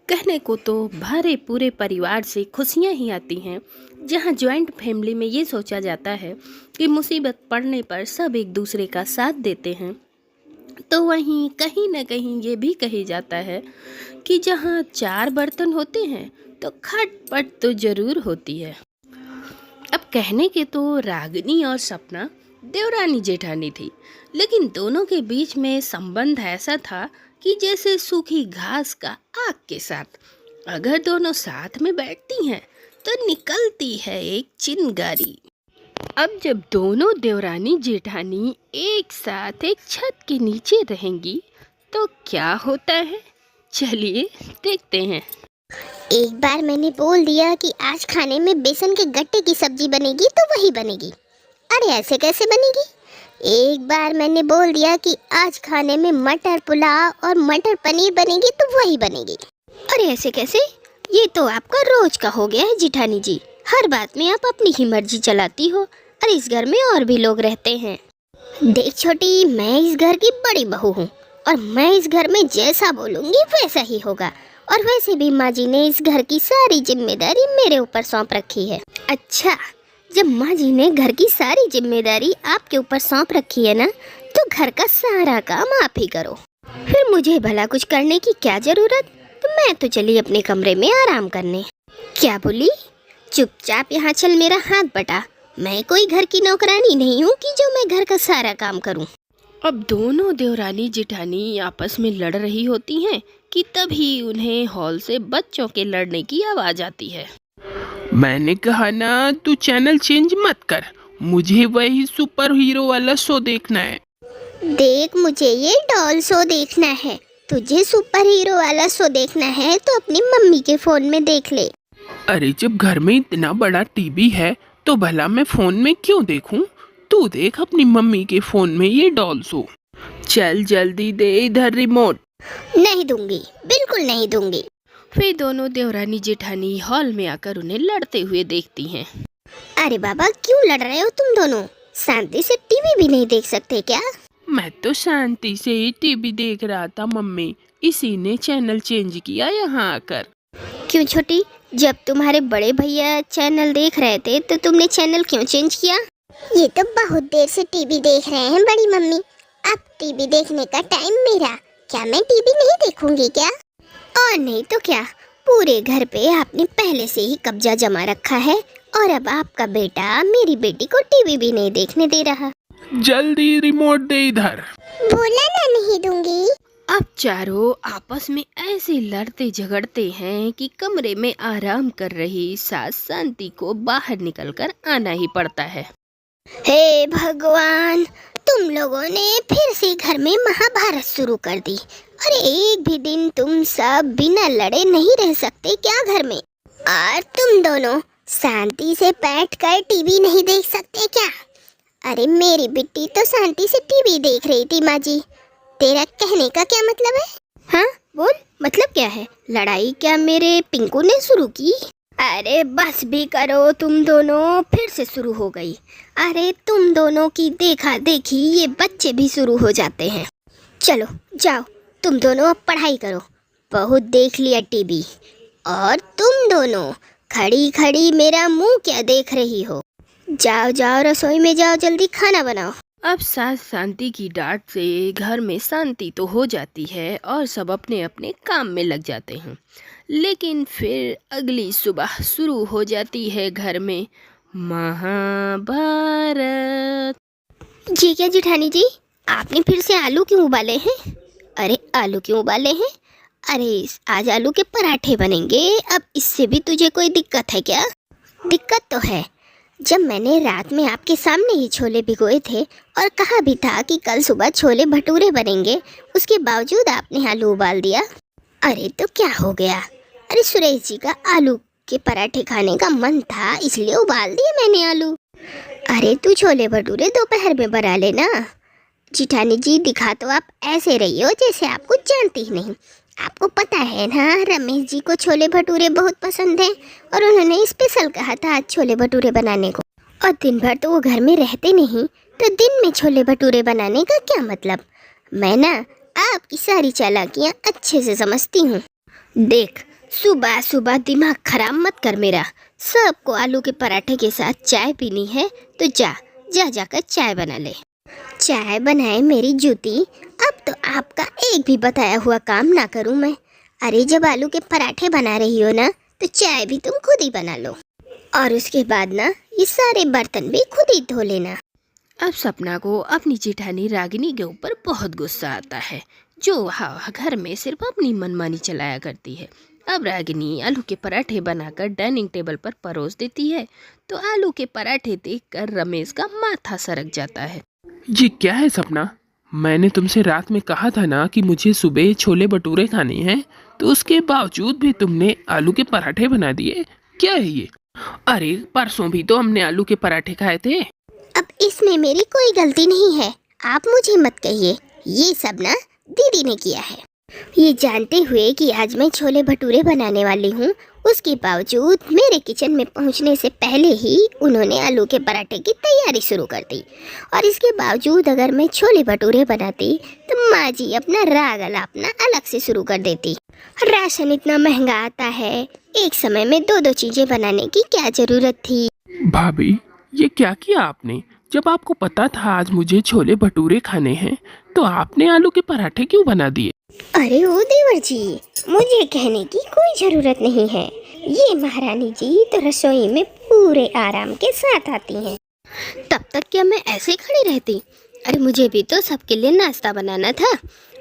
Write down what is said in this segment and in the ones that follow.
कहने को तो भरे पूरे परिवार से खुशियां ही आती हैं। जहां जॉइंट फैमिली में ये सोचा जाता है कि मुसीबत पड़ने पर सब एक दूसरे का साथ देते हैं, तो वहीं कहीं न कहीं ये भी कही जाता है कि जहां चार बर्तन होते हैं तो खटपट तो जरूर होती है। अब कहने के तो रागिनी और सपना देवरानी जेठानी थी, लेकिन दोनों के बीच में संबंध ऐसा था कि जैसे सूखी घास का आग के साथ। अगर दोनों साथ में बैठती हैं तो निकलती है एक चिंगारी। अब जब दोनों देवरानी जेठानी एक साथ एक छत के नीचे रहेंगी तो क्या होता है, चलिए देखते हैं। एक बार मैंने बोल दिया कि आज खाने में बेसन के गट्टे की सब्जी बनेगी तो वही बनेगी। अरे ऐसे कैसे बनेगी? एक बार मैंने बोल दिया कि आज खाने में मटर पुलाव और मटर पनीर बनेगी तो वही बनेगी। अरे ऐसे कैसे? ये तो आपका रोज का हो गया है जेठानी जी। हर बात में आप अपनी ही मर्जी चलाती हो। अरे इस घर में और भी लोग रहते हैं। देख छोटी, मैं इस घर की बड़ी बहू हूँ और मैं इस घर में जैसा बोलूँगी वैसा ही होगा। और वैसे भी माँ जी ने इस घर की सारी जिम्मेदारी मेरे ऊपर सौंप रखी है। अच्छा, जब माँ जी ने घर की सारी जिम्मेदारी आपके ऊपर सौंप रखी है ना, तो घर का सारा काम आप ही करो। फिर मुझे भला कुछ करने की क्या जरूरत? तो मैं तो चली अपने कमरे में आराम करने। क्या बोली? चुपचाप यहाँ चल, मेरा हाथ बटा। मैं कोई घर की नौकरानी नहीं हूँ कि जो मैं घर का सारा काम करूँ। अब दोनों देवरानी जेठानी आपस में लड़ रही होती हैं कि तभी उन्हें हॉल से बच्चों के लड़ने की आवाज आती है। मैंने कहा ना, तू चैनल चेंज मत कर। मुझे वही सुपर हीरो वाला शो देखना है। देख, मुझे ये डॉल शो देखना है। तुझे सुपर हीरो वाला शो देखना है तो अपनी मम्मी के फोन में देख ले। अरे जब घर में इतना बड़ा टीवी है तो भला मैं फोन में क्यों देखूं? तू देख अपनी मम्मी के फोन में ये डॉल शो। चल जल्दी दे इधर रिमोट। नहीं दूंगी, बिल्कुल नहीं दूंगी। फिर दोनों देवरानी जेठानी हॉल में आकर उन्हें लड़ते हुए देखती हैं। अरे बाबा, क्यों लड़ रहे हो तुम दोनों? शांति से टीवी भी नहीं देख सकते क्या? मैं तो शांति से ही टीवी देख रहा था मम्मी, इसी ने चैनल चेंज किया यहाँ आकर। क्यों छोटी, जब तुम्हारे बड़े भैया चैनल देख रहे थे तो तुमने चैनल क्यों चेंज किया? ये तो बहुत देर से टीवी देख रहे हैं बड़ी मम्मी। अब टीवी देखने का टाइम मेरा। क्या मैं टीवी नहीं देखूंगी क्या? और नहीं तो क्या, पूरे घर पे आपने पहले से ही कब्जा जमा रखा है और अब आपका बेटा मेरी बेटी को टीवी भी नहीं देखने दे रहा। जल्दी रिमोट दे इधर। बोला ना, नहीं दूंगी। अब चारों आपस में ऐसे लड़ते झगड़ते हैं कि कमरे में आराम कर रही सास शांति को बाहर निकलकर आना ही पड़ता है। हे भगवान, तुम लोगों ने फिर से घर में महाभारत शुरू कर दी। अरे एक भी दिन तुम सब बिना लड़े नहीं रह सकते क्या घर में? और तुम दोनों शांति से बैठकर टीवी नहीं देख सकते क्या? अरे मेरी बिट्टी तो शांति से टीवी देख रही थी माँ जी। तेरा कहने का क्या मतलब है? हाँ बोल, मतलब क्या है? लड़ाई क्या मेरे पिंकू ने शुरू की? अरे बस भी करो, तुम दोनों फिर से शुरू हो गई। अरे तुम दोनों की देखा देखी ये बच्चे भी शुरू हो जाते हैं। चलो जाओ, तुम दोनों अब पढ़ाई करो। बहुत देख लिया टीवी। और तुम दोनों खड़ी खड़ी मेरा मुंह क्या देख रही हो? जाओ जाओ, रसोई में जाओ, जल्दी खाना बनाओ। अब सास शांति की डांट से घर में शांति तो हो जाती है और सब अपने अपने काम में लग जाते हैं, लेकिन फिर अगली सुबह शुरू हो जाती है घर में महाभारत। जी क्या जेठानी जी, आपने फिर से आलू क्यों उबाले हैं? अरे आलू क्यों उबाले हैं? अरे आज आलू के पराठे बनेंगे। अब इससे भी तुझे कोई दिक्कत है क्या? दिक्कत तो है। जब मैंने रात में आपके सामने ही छोले भिगोए थे और कहा भी था कि कल सुबह छोले भटूरे बनेंगे, उसके बावजूद आपने आलू उबाल दिया। अरे तो क्या हो गया? अरे सुरेश जी का आलू के पराठे खाने का मन था, इसलिए उबाल दिए मैंने आलू। अरे तू छोले भटूरे दोपहर में बना लेना। जेठानी जी, दिखा तो आप ऐसे रही हो जैसे आप कुछ जानती ही नहीं। आपको पता है ना, रमेश जी को छोले भटूरे बहुत पसंद हैं और उन्होंने स्पेशल कहा था आज छोले भटूरे बनाने को। और दिन भर तो वो घर में रहते नहीं, तो दिन में छोले भटूरे बनाने का क्या मतलब? मैं ना आपकी सारी चालाकियाँ अच्छे से समझती हूँ। देख, सुबह सुबह दिमाग खराब मत कर मेरा। सबको आलू के पराठे के साथ चाय पीनी है तो जा जा जाकर चाय बना ले। चाय बनाए मेरी जूती, अब तो आपका एक भी बताया हुआ काम ना करूं मैं। अरे जब आलू के पराठे बना रही हो ना तो चाय भी तुम खुद ही बना लो, और उसके बाद ना ये सारे बर्तन भी खुद ही धो लेना। अब सपना को अपनी जेठानी रागिनी के ऊपर बहुत गुस्सा आता है, जो घर में सिर्फ अपनी मनमानी चलाया करती है। अब रागिनी आलू के पराठे बनाकर डाइनिंग टेबल पर परोस देती है, तो आलू के पराठे देखकर रमेश का माथा सरक जाता है। ये क्या है सपना? मैंने तुमसे रात में कहा था ना कि मुझे सुबह छोले भटूरे खाने हैं, तो उसके बावजूद भी तुमने आलू के पराठे बना दिए। क्या है ये? अरे परसों भी तो हमने आलू के पराठे खाए थे। अब इसमें मेरी कोई गलती नहीं है, आप मुझे मत कहिए। ये सब ना दीदी ने किया है। ये जानते हुए कि आज मैं छोले भटूरे बनाने वाली हूँ, उसके बावजूद मेरे किचन में पहुँचने से पहले ही उन्होंने आलू के पराठे की तैयारी शुरू कर दी। और इसके बावजूद अगर मैं छोले भटूरे बनाती तो माँ जी अपना राग अलापना अलग से शुरू कर देती। राशन इतना महंगा आता है, एक समय में दो दो चीज़ें बनाने की क्या ज़रूरत थी। भाभी, ये क्या किया आपने? जब आपको पता था आज मुझे छोले भटूरे खाने हैं, तो आपने आलू के पराठे क्यों बना दिए? अरे ओ देवर जी, मुझे कहने की कोई ज़रूरत नहीं है। ये महारानी जी तो रसोई में पूरे आराम के साथ आती हैं। तब तक क्या मैं ऐसे खड़ी रहती? अरे मुझे भी तो सबके लिए नाश्ता बनाना था,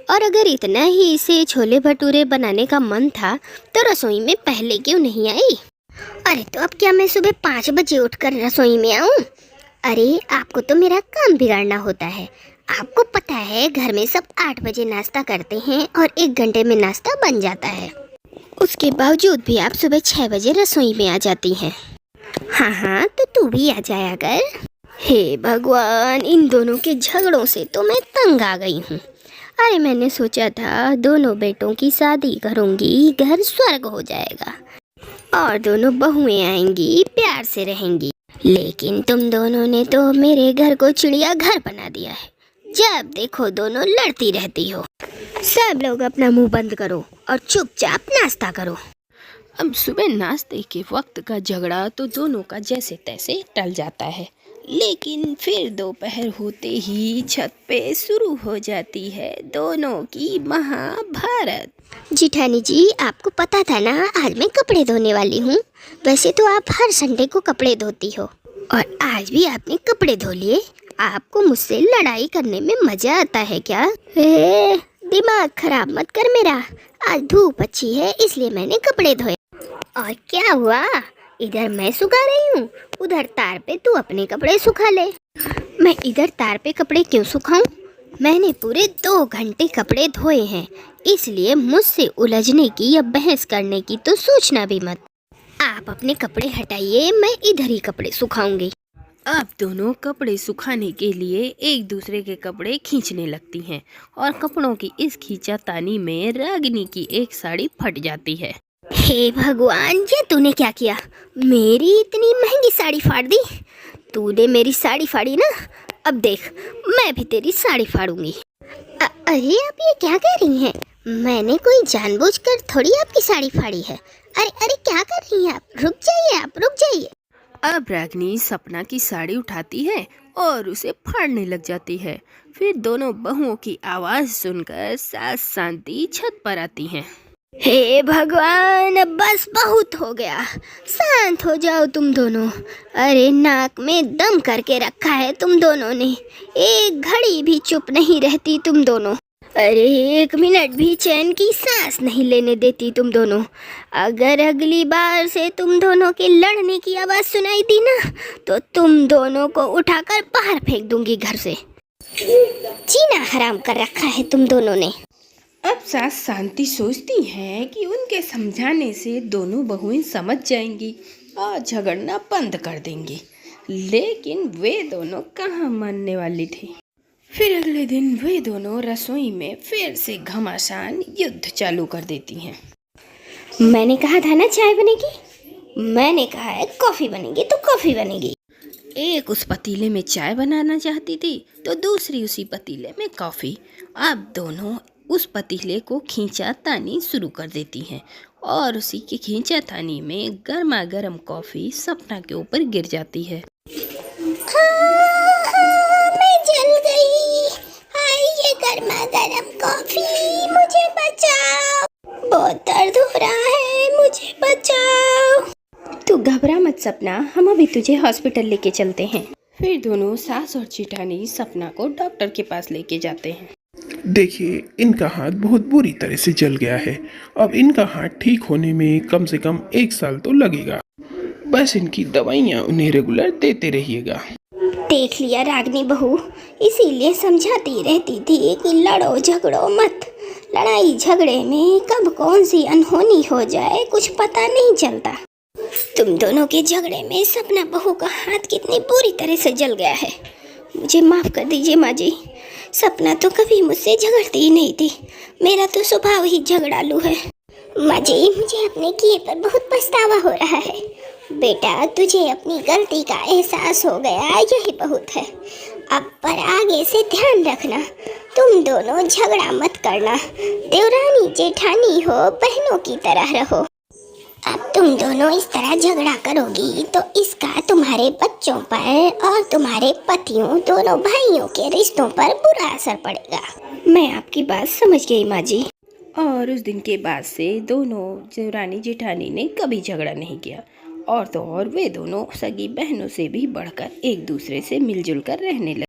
और अगर इतना ही इसे छोले भटूरे बनाने का मन था तो रसोई में पहले क्यों नहीं आई? अरे तो अब क्या मैं सुबह 5 बजे उठकर रसोई में आऊं? अरे आपको तो मेरा काम बिगाड़ना होता है। आपको पता है घर में सब 8 बजे नाश्ता करते हैं और 1 घंटे में नाश्ता बन जाता है। उसके बावजूद भी आप सुबह 6 बजे रसोई में आ जाती हैं। हाँ हाँ, तो तू भी आ जाया कर। हे भगवान, इन दोनों के झगड़ों से तो मैं तंग आ गई हूँ। अरे मैंने सोचा था दोनों बेटों की शादी करूँगी, घर स्वर्ग हो जाएगा और दोनों बहुएं आएंगी, प्यार से रहेंगी। लेकिन तुम दोनों ने तो मेरे घर को चिड़िया घर बना दिया है। जब देखो दोनों लड़ती रहती हो। सब लोग अपना मुंह बंद करो और चुपचाप नाश्ता करो। अब सुबह नाश्ते के वक्त का झगड़ा तो दोनों का जैसे तैसे टल जाता है, लेकिन फिर दोपहर होते ही छत पे शुरू हो जाती है दोनों की महाभारत। जिठानी जी, आपको पता था ना आज मैं कपड़े धोने वाली हूँ। वैसे तो आप हर संडे को कपड़े धोती हो, और आज भी आपने कपड़े धो लिए। आपको मुझसे लड़ाई करने में मजा आता है क्या? दिमाग खराब मत कर मेरा। आज धूप अच्छी है इसलिए मैंने कपड़े धोए। और क्या हुआ? इधर मैं सुखा रही हूँ, उधर तार पे तू अपने कपड़े सुखा ले। मैं इधर तार पे कपड़े क्यों सुखाऊं? मैंने पूरे 2 घंटे कपड़े धोए हैं, इसलिए मुझसे उलझने की या बहस करने की तो सोचना भी मत। आप अपने कपड़े हटाइए, मैं इधर ही कपड़े सुखाऊंगी। अब दोनों कपड़े सुखाने के लिए एक दूसरे के कपड़े खींचने लगती हैं, और कपड़ों की इस खींचातानी में रागिनी की एक साड़ी फट जाती है। हे भगवान, ये तूने क्या किया? मेरी इतनी महंगी साड़ी फाड़ दी। तूने मेरी साड़ी फाड़ी ना, अब देख मैं भी तेरी साड़ी फाड़ूंगी। अरे आप ये क्या कह रही हैं? मैंने कोई जानबूझकर थोड़ी आपकी साड़ी फाड़ी है। अरे अरे क्या कर रही हैं आप? रुक जाइए, आप रुक जाइए। अब रागिनी सपना की साड़ी उठाती है और उसे फाड़ने लग जाती है। फिर दोनों बहुओं की आवाज़ सुनकर सास शांति छत पर आती हैं। हे भगवान, अब बस बहुत हो गया, शांत हो जाओ तुम दोनों। अरे नाक में दम करके रखा है तुम दोनों ने, एक घड़ी भी चुप नहीं रहती तुम दोनों। अरे 1 मिनट भी चैन की सांस नहीं लेने देती तुम दोनों। अगर अगली बार से तुम दोनों के लड़ने की आवाज़ सुनाई दी ना, तो तुम दोनों को उठाकर बाहर फेंक दूंगी घर से। जीना हराम कर रखा है तुम दोनों ने। अब सास शांति सोचती हैं कि उनके समझाने से दोनों बहुएं समझ जाएंगी और झगड़ना बंद कर देंगी, लेकिन वे दोनों कहाँ मानने वाली थी। फिर अगले दिन वे दोनों रसोई में फिर से घमासान युद्ध चालू कर देती हैं। मैंने कहा था ना चाय बनेगी, मैंने कहा है कॉफ़ी बनेगी तो कॉफ़ी बनेगी। एक उस पतीले में चाय बनाना चाहती थी तो दूसरी उसी पतीले में कॉफ़ी। अब दोनों उस पतीले को खींचा तानी शुरू कर देती हैं और उसी की खींचा तानी में गर्मा गर्म कॉफ़ी सपना के ऊपर गिर जाती है। मैं जल गई। हाय, ये गर्मा गर्म कॉफी, मुझे बचाओ। बहुत दर्द हो रहा है, मुझे बचाओ। तू घबरा मत सपना, हम अभी तुझे हॉस्पिटल लेके चलते हैं। फिर दोनों सास और जेठानी सपना को डॉक्टर के पास लेके जाते हैं। देखिए, इनका हाथ बहुत बुरी तरह से जल गया है। अब इनका हाथ ठीक होने में कम से कम 1 साल तो लगेगा। बस इनकी दवाइयाँ उन्हें रेगुलर देते रहिएगा। देख लिया रागनी बहू, इसीलिए समझाती रहती थी कि लड़ो झगड़ो मत। लड़ाई झगड़े में कब कौन सी अनहोनी हो जाए कुछ पता नहीं चलता। तुम दोनों के झगड़े में सपना बहू का हाथ कितनी बुरी तरह से जल गया है। मुझे माफ़ कर दीजिए माँ जी। सपना तो कभी मुझसे झगड़ती ही नहीं थी। मेरा तो स्वभाव ही झगड़ालू है। माँ जी, मुझे अपने किए पर बहुत पछतावा हो रहा है। बेटा, तुझे अपनी गलती का एहसास हो गया, यही बहुत है। अब पर आगे से ध्यान रखना, तुम दोनों झगड़ा मत करना। देवरानी जेठानी हो, बहनों की तरह रहो। अब तुम दोनों इस तरह झगड़ा करोगी तो इसका तुम्हारे बच्चों पर और तुम्हारे पतियों दोनों भाइयों के रिश्तों पर बुरा असर पड़ेगा। मैं आपकी बात समझ गई माँ जी। और उस दिन के बाद से दोनों देवरानी जेठानी ने कभी झगड़ा नहीं किया, और तो और वे दोनों सगी बहनों से भी बढ़कर एक दूसरे से मिलजुल कर रहने लगे।